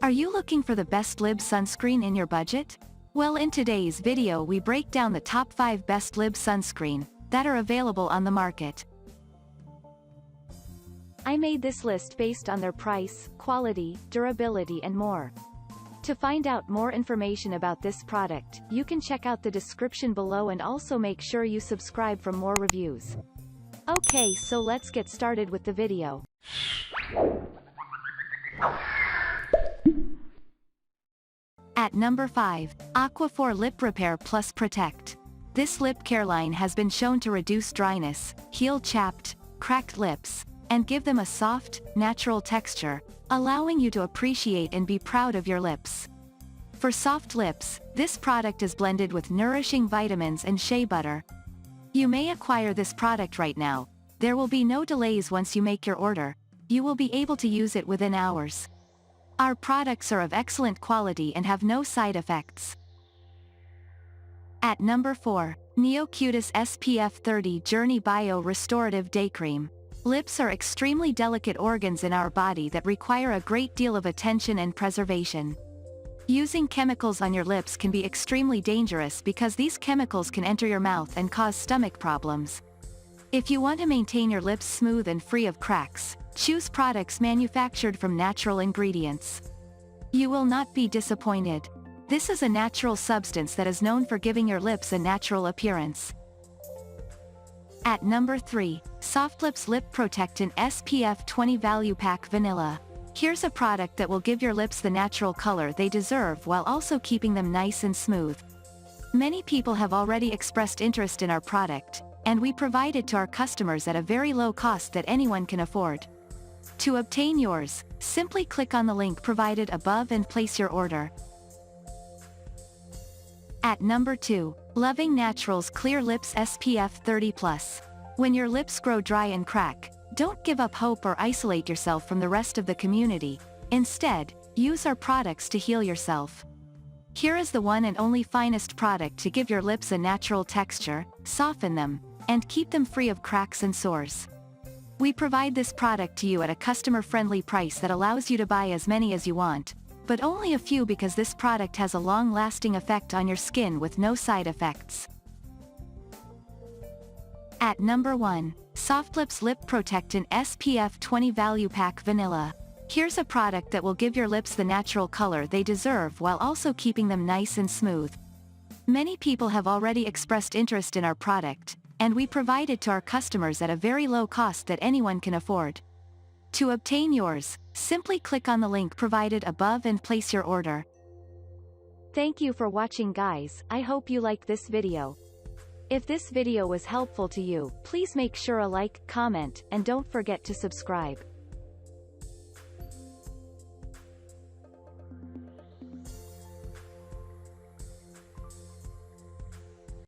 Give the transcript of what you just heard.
Are you looking for the best Lib sunscreen in your budget? Well, in today's video we break down the top 5 best Lib sunscreen that are available on the market. I made this list based on their price, quality, durability and more. To find out more information about this product, you can check out the description below and also make sure you subscribe for more reviews. Okay, so let's get started with the video. At number 5, Aquaphor Lip Repair Plus Protect. This lip care line has been shown to reduce dryness, heal chapped, cracked lips, and give them a soft, natural texture, allowing you to appreciate and be proud of your lips. For soft lips, this product is blended with nourishing vitamins and shea butter. You may acquire this product right now. There will be no delays once you make your order. You will be able to use it within hours. Our products are of excellent quality and have no side effects. At number 4, Neocutis SPF 30 Journee Bio-Restorative Day Cream. Lips are extremely delicate organs in our body that require a great deal of attention and preservation. Using chemicals on your lips can be extremely dangerous because these chemicals can enter your mouth and cause stomach problems. If you want to maintain your lips smooth and free of cracks, choose products manufactured from natural ingredients. You will not be disappointed. This is a natural substance that is known for giving your lips a natural appearance. At number 3, Softlips Lip Protectant SPF 20 Value Pack Vanilla. Here's a product that will give your lips the natural color they deserve while also keeping them nice and smooth. Many people have already expressed interest in our product, and we provide it to our customers at a very low cost that anyone can afford. To obtain yours, simply click on the link provided above and place your order. At number 2, Loving Naturals Clear Lips SPF 30+. When your lips grow dry and crack, don't give up hope or isolate yourself from the rest of the community. Instead, use our products to heal yourself. Here is the one and only finest product to give your lips a natural texture, soften them, and keep them free of cracks and sores. We provide this product to you at a customer-friendly price that allows you to buy as many as you want, but only a few because this product has a long-lasting effect on your skin with no side effects. At number 1, Softlips Lip Protectant SPF 20 Value Pack Vanilla. Here's a product that will give your lips the natural color they deserve while also keeping them nice and smooth. Many people have already expressed interest in our product, and we provide it to our customers at a very low cost that anyone can afford. To obtain yours, simply click on the link provided above and place your order. Thank you for watching, guys. I hope you like this video. If this video was helpful to you, please make sure a like, comment, and don't forget to subscribe.